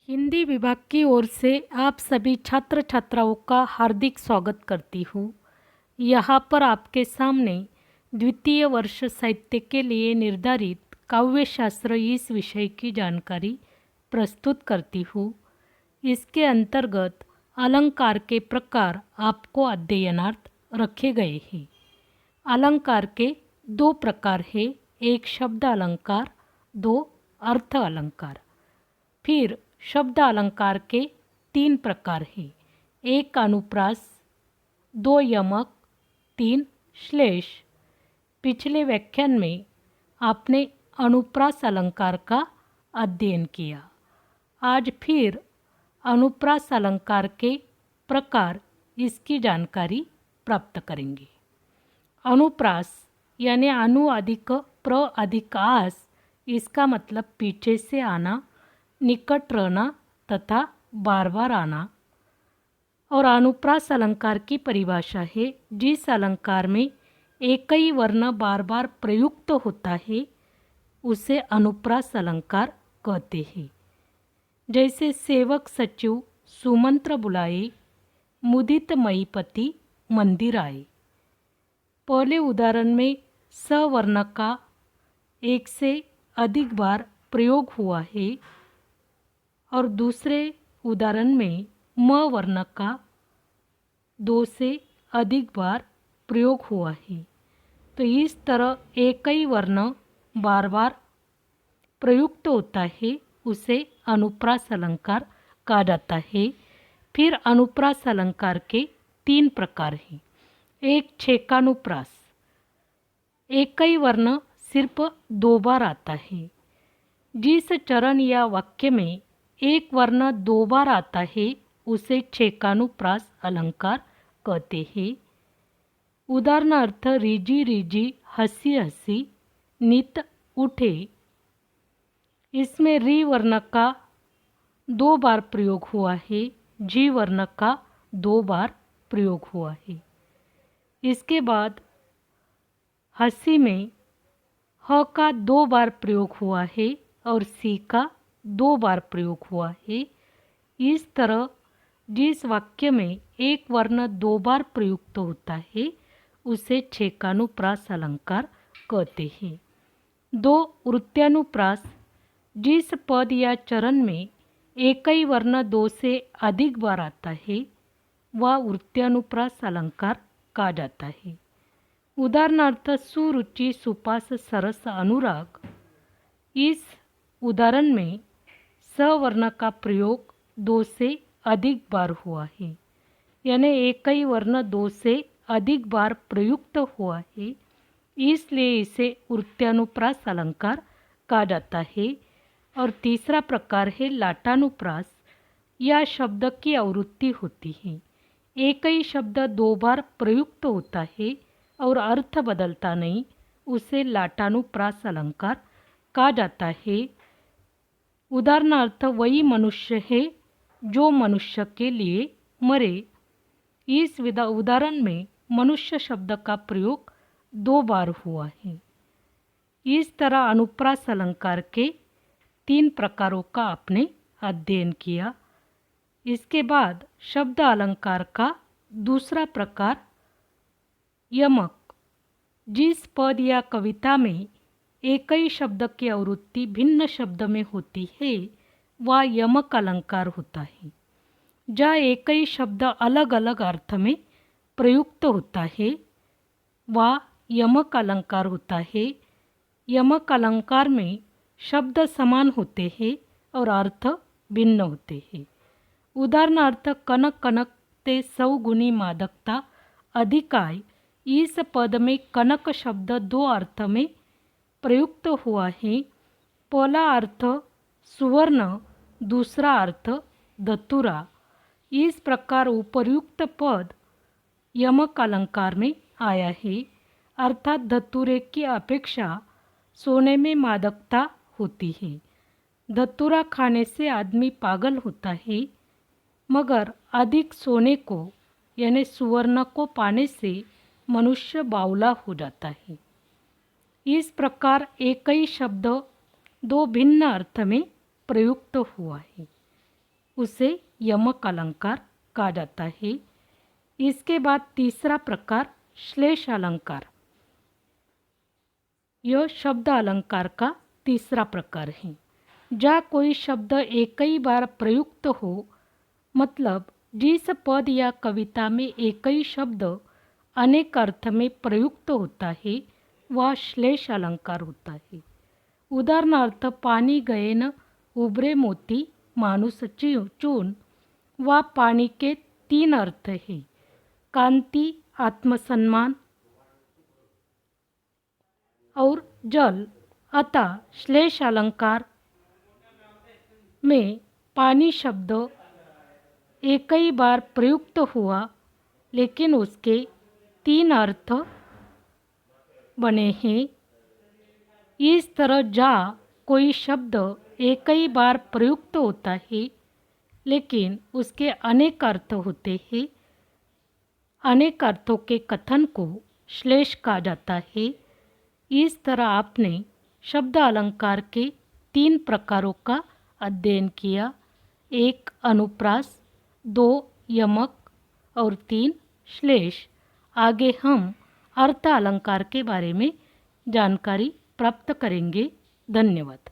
हिंदी विभाग की ओर से आप सभी छात्र छात्राओं का हार्दिक स्वागत करती हूँ। यहाँ पर आपके सामने द्वितीय वर्ष साहित्य के लिए निर्धारित काव्यशास्त्र इस विषय की जानकारी प्रस्तुत करती हूँ। इसके अंतर्गत अलंकार के प्रकार आपको अध्ययनार्थ रखे गए हैं। अलंकार के दो प्रकार हैं, एक शब्द अलंकार, दो अर्थ अलंकार। फिर शब्द अलंकार के तीन प्रकार हैं, एक अनुप्रास, दो यमक, तीन श्लेष। पिछले व्याख्यान में आपने अनुप्रास अलंकार का अध्ययन किया। आज फिर अनुप्रास अलंकार के प्रकार इसकी जानकारी प्राप्त करेंगे। अनुप्रास यानी अनु अधिक प्र अधिक आस, इसका मतलब पीछे से आना, निकट रहना तथा बार बार आना। और अनुप्रास अलंकार की परिभाषा है, जिस अलंकार में एक ही वर्ण बार बार प्रयुक्त होता है उसे अनुप्रास अलंकार कहते हैं। जैसे सेवक सचिव सुमंत्र बुलाए, मुदित महीपति मंदिर आए। पहले उदाहरण में सवर्ण का एक से अधिक बार प्रयोग हुआ है और दूसरे उदाहरण में म वर्ण का दो से अधिक बार प्रयोग हुआ है। तो इस तरह एक ही वर्ण बार बार प्रयुक्त होता है उसे अनुप्रास अलंकार कहा जाता है। फिर अनुप्रास अलंकार के तीन प्रकार हैं, एक छेकानुप्रास, एक ही वर्ण सिर्फ दो बार आता है। जिस चरण या वाक्य में एक वर्ण दो बार आता है उसे छेकानुप्रास अलंकार कहते हैं। उदाहरणार्थ रिजी रिजी, हंसी हंसी, नित उठे। इसमें री वर्ण का दो बार प्रयोग हुआ है, जी वर्ण का दो बार प्रयोग हुआ है। इसके बाद हंसी में ह का दो बार प्रयोग हुआ है और सी का दो बार प्रयोग हुआ है। इस तरह जिस वाक्य में एक वर्ण दो बार प्रयुक्त होता है उसे छेकानुप्रास अलंकार कहते हैं। दो वृत्यानुप्रास, जिस पद या चरण में एक ही वर्ण दो से अधिक बार आता है वह वृत्यानुप्रास अलंकार कहा जाता है। उदाहरणार्थ सुरुचि सुपास सरस अनुराग। इस उदाहरण में सवर्ण का प्रयोग दो से अधिक बार हुआ है, यानी एक ही वर्ण दो से अधिक बार प्रयुक्त हुआ है, इसलिए इसे वृत्यानुप्रास अलंकार कहा जाता है। और तीसरा प्रकार है लाटानुप्रास। यह शब्द की आवृत्ति होती है, एक ही शब्द दो बार प्रयुक्त होता है और अर्थ बदलता नहीं, उसे लाटानुप्रास अलंकार कहा जाता है। उदाहरणार्थ वही मनुष्य है जो मनुष्य के लिए मरे। इस उदाहरण में मनुष्य शब्द का प्रयोग दो बार हुआ है। इस तरह अनुप्रास अलंकार के तीन प्रकारों का आपने अध्ययन किया। इसके बाद शब्द अलंकार का दूसरा प्रकार यमक। जिस पद या कविता में एक ही शब्द की आवृत्ति भिन्न शब्द में होती है वह यमक अलंकार होता है। जहाँ एक ही शब्द अलग अलग अर्थ में प्रयुक्त होता है वह यमक अलंकार होता है। यमक अलंकार में शब्द समान होते हैं और अर्थ भिन्न होते हैं। उदाहरणार्थ कनक कनक ते सौगुनी मादकता अधिकाय। इस पद में कनक शब्द दो अर्थ में प्रयुक्त हुआ है। पहला अर्थ सुवर्ण, दूसरा अर्थ धतूरा। इस प्रकार उपर्युक्त पद यमक अलंकार में आया है, अर्थात धतूरे की अपेक्षा सोने में मादकता होती है। धतूरा खाने से आदमी पागल होता है, मगर अधिक सोने को यानी सुवर्ण को पाने से मनुष्य बावला हो जाता है। इस प्रकार एक ही शब्द दो भिन्न अर्थ में प्रयुक्त हुआ है। उसे यमक अलंकार कहा जाता है। इसके बाद तीसरा प्रकार श्लेष अलंकार। यह शब्द अलंकार का तीसरा प्रकार है। जहाँ कोई शब्द एक ही बार प्रयुक्त हो, मतलब जिस पद या कविता में एक ही शब्द अनेक अर्थ में प्रयुक्त होता है, वह श्लेष अलंकार होता है। उदाहरणार्थ, पानी गए न उभरे मोती मानुस चून। वह पानी के 3 अर्थ हैं: कांति, आत्मसम्मान और जल। अतः श्लेष अलंकार में पानी शब्द एक ही बार प्रयुक्त हुआ, लेकिन उसके 3 अर्थ बने हैं। इस तरह जहाँ कोई शब्द एक ही बार प्रयुक्त होता है, लेकिन उसके अनेक अर्थ होते हैं, अनेक अर्थों के कथन को श्लेष कहा जाता है। इस तरह आपने शब्द अलंकार के 3 प्रकारों का अध्ययन किया: 1 अनुप्रास, 2 यमक और 3 श्लेष। आगे हम अर्थ अलंकार के बारे में जानकारी प्राप्त करेंगे। धन्यवाद।